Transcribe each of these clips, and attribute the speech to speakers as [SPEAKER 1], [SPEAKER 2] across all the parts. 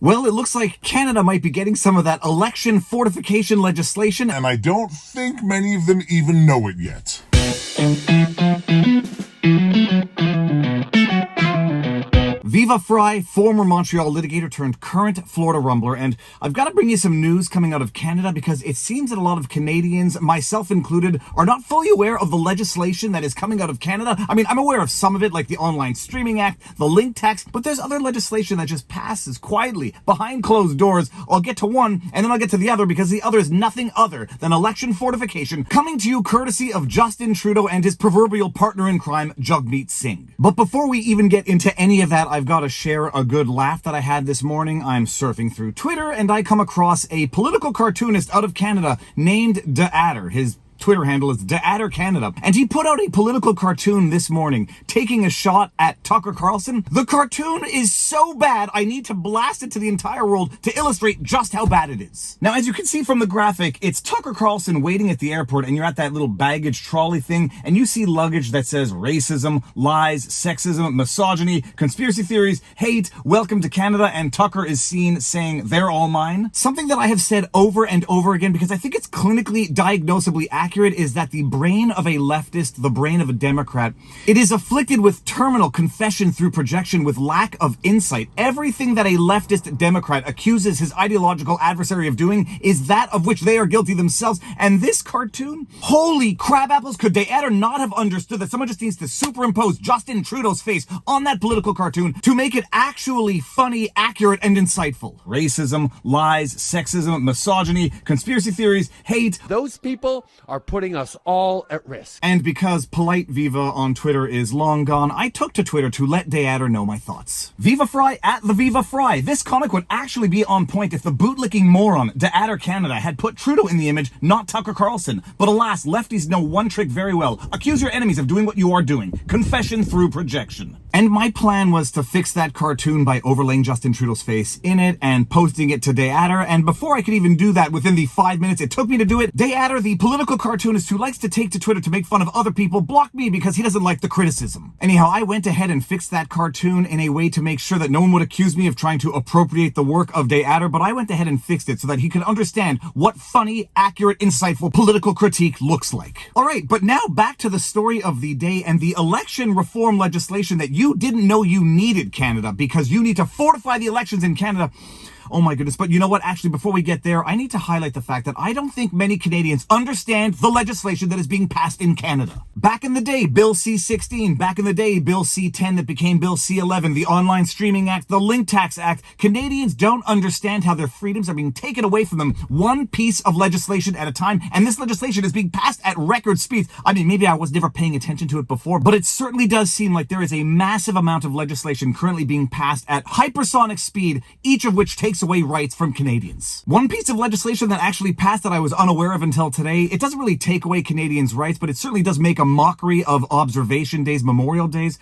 [SPEAKER 1] Well, it looks like Canada might be getting some of that election fortification legislation,
[SPEAKER 2] and I don't think many of them even know it yet.
[SPEAKER 1] Viva Frei, former Montreal litigator turned current Florida rumbler, and I've got to bring you some news coming out of Canada because it seems that a lot of Canadians, myself included, are not fully aware of the legislation that is coming out of Canada. I mean, I'm aware of some of it, like the Online Streaming Act, the link tax, but there's other legislation that just passes quietly behind closed doors. I'll get to one, and then I'll get to the other because the other is nothing other than election fortification, coming to you courtesy of Justin Trudeau and his proverbial partner in crime, Jagmeet Singh. But before we even get into any of that, I've got to share a good laugh that I had this morning. I'm surfing through Twitter and I come across a political cartoonist out of Canada named De Adder. His Twitter handle is De Adder Canada, and he put out a political cartoon this morning taking a shot at Tucker Carlson. The cartoon is so bad I need to blast it to the entire world to illustrate just how bad it is. Now, as you can see from the graphic, it's Tucker Carlson waiting at the airport, and you're at that little baggage trolley thing, and you see luggage that says racism, lies, sexism, misogyny, conspiracy theories, hate, welcome to Canada, and Tucker is seen saying, "They're all mine." Something that I have said over and over again because I think it's clinically diagnosably accurate is that the brain of a leftist, the brain of a Democrat, it is afflicted with terminal confession through projection with lack of insight. Everything that a leftist Democrat accuses his ideological adversary of doing is that of which they are guilty themselves. And this cartoon, holy crab apples, could De Adder not have understood that someone just needs to superimpose Justin Trudeau's face on that political cartoon to make it actually funny, accurate, and insightful? Racism, lies, sexism, misogyny, conspiracy theories, hate.
[SPEAKER 3] Those people are putting us all at risk.
[SPEAKER 1] And because polite Viva on Twitter is long gone, I took to Twitter to let De Adder know my thoughts. Viva Frei at the Viva Frei. This comic would actually be on point if the bootlicking moron De Adder Canada had put Trudeau in the image, not Tucker Carlson. But alas, lefties know one trick very well. Accuse your enemies of doing what you are doing. Confession through projection. And my plan was to fix that cartoon by overlaying Justin Trudeau's face in it and posting it to De Adder. And before I could even do that, within the 5 minutes it took me to do it, De Adder, the political cartoonist who likes to take to Twitter to make fun of other people, blocked me because he doesn't like the criticism. Anyhow, I went ahead and fixed that cartoon in a way to make sure that no one would accuse me of trying to appropriate the work of De Adder, but I went ahead and fixed it so that he could understand what funny, accurate, insightful political critique looks like. Alright, but now back to the story of the day and the election reform legislation that you didn't know you needed, Canada, because you need to fortify the elections in Canada. Oh my goodness. But you know what? Actually, before we get there, I need to highlight the fact that I don't think many Canadians understand the legislation that is being passed in Canada. Back in the day, Bill C-16. Back in the day, Bill C-10 that became Bill C-11. The Online Streaming Act, the Link Tax Act. Canadians don't understand how their freedoms are being taken away from them one piece of legislation at a time. And this legislation is being passed at record speeds. I mean, maybe I was never paying attention to it before, but it certainly does seem like there is a massive amount of legislation currently being passed at hypersonic speed, each of which takes away rights from Canadians. One piece of legislation that actually passed that I was unaware of until today, it doesn't really take away Canadians' rights, but it certainly does make a mockery of observation days, Memorial Days.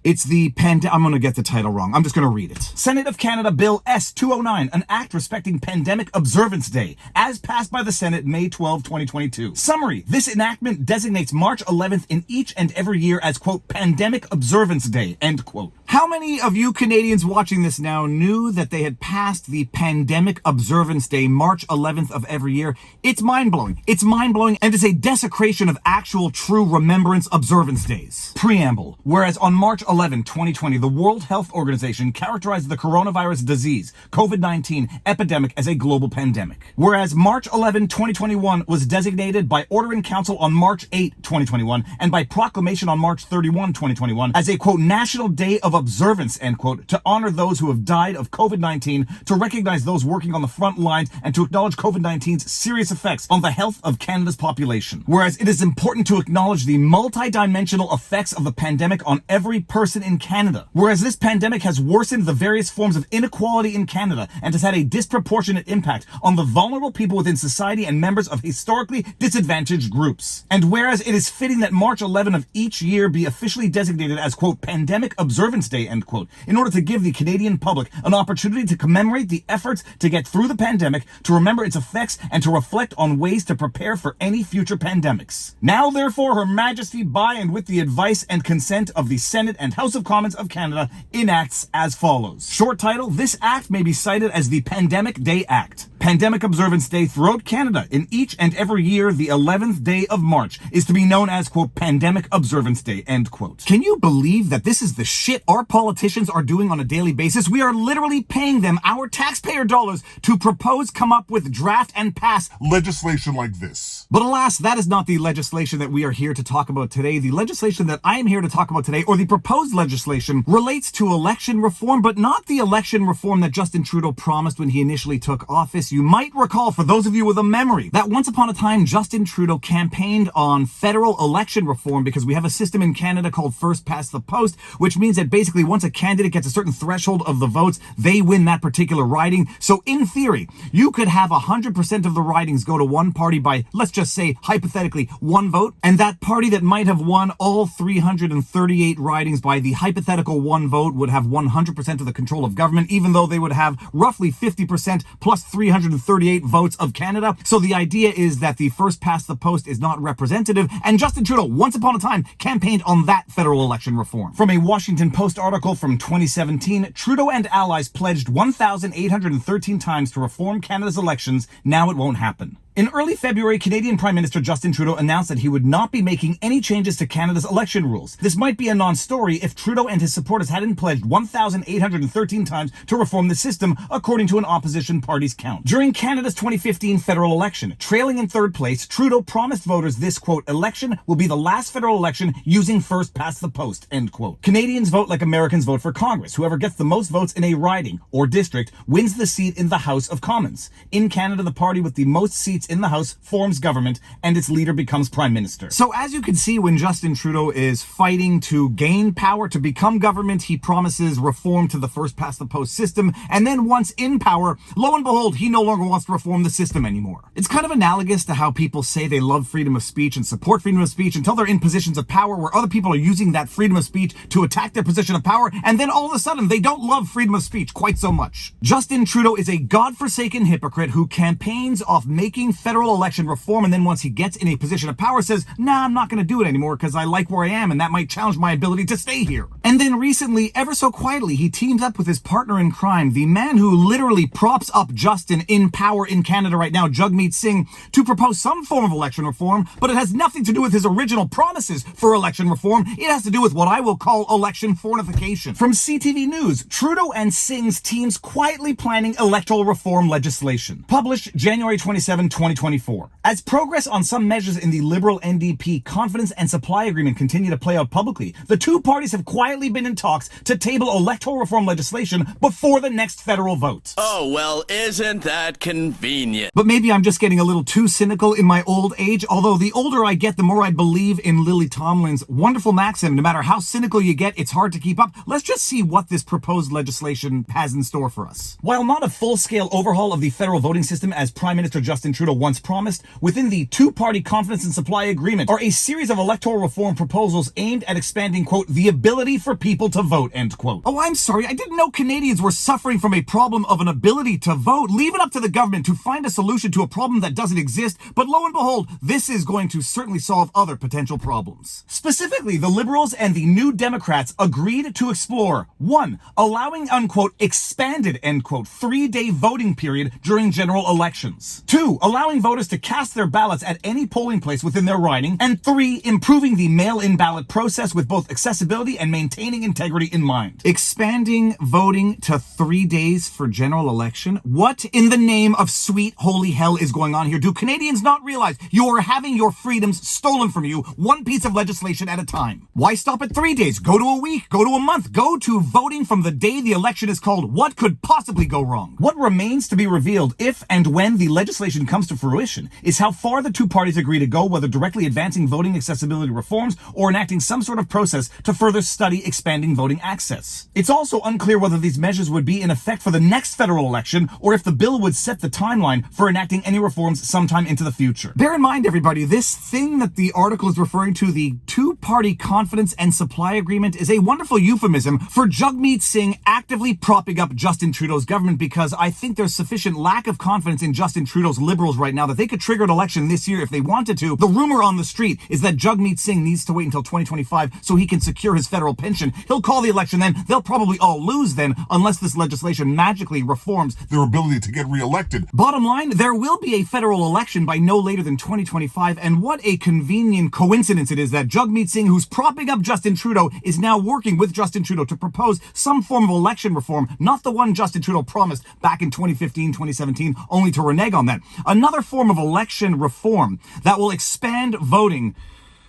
[SPEAKER 1] It's the I'm going to get the title wrong. I'm just going to read it. Senate of Canada Bill S-209, an act respecting Pandemic Observance Day, as passed by the Senate May 12, 2022. Summary. This enactment designates March 11th in each and every year as, quote, Pandemic Observance Day, end quote. How many of you Canadians watching this now knew that they had passed the Pandemic Observance Day, March 11th of every year? It's mind-blowing. It's mind-blowing, and it's a desecration of actual true remembrance observance days. Preamble. Whereas on March 11, 2020, the World Health Organization characterized the coronavirus disease, COVID-19 epidemic, as a global pandemic. Whereas March 11, 2021 was designated by Order in Council on March 8, 2021, and by proclamation on March 31, 2021, as a, quote, National Day of Observance, end quote, to honor those who have died of COVID-19, to recognize those working on the front lines, and to acknowledge COVID-19's serious effects on the health of Canada's population. Whereas it is important to acknowledge the multidimensional effects of the pandemic on every person in Canada. Whereas this pandemic has worsened the various forms of inequality in Canada and has had a disproportionate impact on the vulnerable people within society and members of historically disadvantaged groups. And whereas it is fitting that March 11 of each year be officially designated as, quote, Pandemic Observance Day, end quote, in order to give the Canadian public an opportunity to commemorate the efforts to get through the pandemic, to remember its effects, and to reflect on ways to prepare for any future pandemics. Now, therefore, Her Majesty, by and with the advice and consent of the Senate and House of Commons of Canada, enacts as follows. Short title, this act may be cited as the Pandemic Day Act. Pandemic Observance Day throughout Canada in each and every year, the 11th day of March, is to be known as, quote, Pandemic Observance Day, end quote. Can you believe that this is the shit our politicians are doing on a daily basis? We are literally paying them our taxpayer dollars to propose, come up with, draft, and pass
[SPEAKER 2] legislation like this.
[SPEAKER 1] But alas, that is not the legislation that we are here to talk about today. The legislation that I am here to talk about today, or the proposed legislation, relates to election reform, but not the election reform that Justin Trudeau promised when he initially took office. You might recall, for those of you with a memory, that once upon a time, Justin Trudeau campaigned on federal election reform because we have a system in Canada called first past the post, which means that basically once a candidate gets a certain threshold of the votes, they win that particular riding. So in theory, you could have 100% of the ridings go to one party by, let's just say, hypothetically, one vote, and that party that might have won all 338 ridings by the hypothetical one vote would have 100% of the control of government, even though they would have roughly 50% plus 338 votes of Canada. So the idea is that the first past the post is not representative, and Justin Trudeau, once upon a time, campaigned on that federal election reform. From a Washington Post article from 2017, Trudeau and allies pledged 1,813 times to reform Canada's elections. Now it won't happen. In early February, Canadian Prime Minister Justin Trudeau announced that he would not be making any changes to Canada's election rules. This might be a non-story if Trudeau and his supporters hadn't pledged 1,813 times to reform the system, according to an opposition party's count. During Canada's 2015 federal election, trailing in third place, Trudeau promised voters this, quote, election will be the last federal election using first past the post, end quote. Canadians vote like Americans vote for Congress. Whoever gets the most votes in a riding or district wins the seat in the House of Commons. In Canada, the party with the most seats in the House forms government, and its leader becomes Prime Minister. So as you can see, when Justin Trudeau is fighting to gain power, to become government, he promises reform to the first past the post system, and then once in power, lo and behold, he no longer wants to reform the system anymore. It's kind of analogous to how people say they love freedom of speech and support freedom of speech until they're in positions of power where other people are using that freedom of speech to attack their position of power, and then all of a sudden they don't love freedom of speech quite so much. Justin Trudeau is a godforsaken hypocrite who campaigns off making federal election reform, and then once he gets in a position of power says, nah, I'm not going to do it anymore because I like where I am and that might challenge my ability to stay here. And then recently, ever so quietly, he teams up with his partner in crime, the man who literally props up Justin in power in Canada right now, Jagmeet Singh, to propose some form of election reform, but it has nothing to do with his original promises for election reform. It has to do with what I will call election fornication. From CTV News, Trudeau and Singh's teams quietly planning electoral reform legislation. Published January 27, 2024. As progress on some measures in the Liberal NDP confidence and supply agreement continue to play out publicly, the two parties have quietly been in talks to table electoral reform legislation before the next federal vote.
[SPEAKER 4] Oh, well, isn't that convenient?
[SPEAKER 1] But maybe I'm just getting a little too cynical in my old age, although the older I get, the more I believe in Lily Tomlin's wonderful maxim, no matter how cynical you get, it's hard to keep up. Let's just see what this proposed legislation has in store for us. While not a full-scale overhaul of the federal voting system as Prime Minister Justin Trudeau once promised, within the two-party confidence and supply agreement are a series of electoral reform proposals aimed at expanding, quote, the ability for people to vote, end quote. Oh, I'm sorry, I didn't know Canadians were suffering from a problem of an ability to vote. Leave it up to the government to find a solution to a problem that doesn't exist, but lo and behold, this is going to certainly solve other potential problems. Specifically, the Liberals and the New Democrats agreed to explore, 1, allowing, unquote, expanded, end quote, 3-day voting period during general elections. 2, allowing voters to cast their ballots at any polling place within their riding, and 3, improving the mail-in ballot process with both accessibility and maintaining integrity in mind. Expanding voting to 3 days for general election? What in the name of sweet holy hell is going on here? Do Canadians not realize you are having your freedoms stolen from you one piece of legislation at a time? Why stop at 3 days? Go to a week, go to a month, go to voting from the day the election is called. What could possibly go wrong? What remains to be revealed if and when the legislation comes to fruition is how far the two parties agree to go, whether directly advancing voting accessibility reforms or enacting some sort of process to further study expanding voting access. It's also unclear whether these measures would be in effect for the next federal election or if the bill would set the timeline for enacting any reforms sometime into the future. Bear in mind, everybody, this thing that the article is referring to, the two third-party confidence and supply agreement is a wonderful euphemism for Jagmeet Singh actively propping up Justin Trudeau's government, because I think there's sufficient lack of confidence in Justin Trudeau's Liberals right now that they could trigger an election this year if they wanted to. The rumor on the street is that Jagmeet Singh needs to wait until 2025 so he can secure his federal pension. He'll call the election then. They'll probably all lose then, unless this legislation magically reforms
[SPEAKER 2] Their ability to get reelected.
[SPEAKER 1] Bottom line, there will be a federal election by no later than 2025, and what a convenient coincidence it is that Jagmeet Singh, who's propping up Justin Trudeau, is now working with Justin Trudeau to propose some form of election reform, not the one Justin Trudeau promised back in 2015, 2017, only to renege on that. Another form of election reform that will expand voting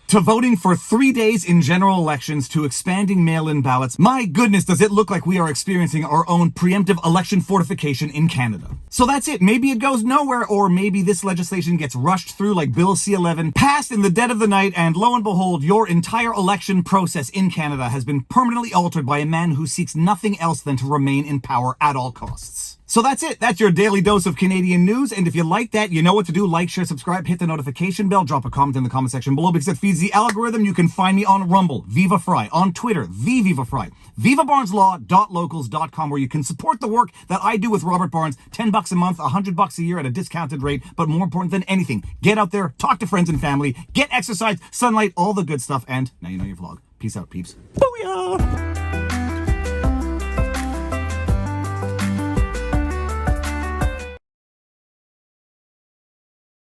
[SPEAKER 1] to voting for 3 days in general elections, to expanding mail-in ballots. My goodness, does it look like we are experiencing our own preemptive election fortification in Canada. So that's it. Maybe it goes nowhere, or maybe this legislation gets rushed through like Bill C-11, passed in the dead of the night, and lo and behold, your entire election process in Canada has been permanently altered by a man who seeks nothing else than to remain in power at all costs. So that's it. That's your daily dose of Canadian news. And if you like that, you know what to do. Like, share, subscribe, hit the notification bell, drop a comment in the comment section below because it feeds the algorithm. You can find me on Rumble, Viva Frei, on Twitter, the Viva Frei, vivabarneslaw.locals.com, where you can support the work that I do with Robert Barnes. $10 a month, $100 a year at a discounted rate. But more important than anything, get out there, talk to friends and family, get exercise, sunlight, all the good stuff. And now you know your vlog. Peace out, peeps. Booyah!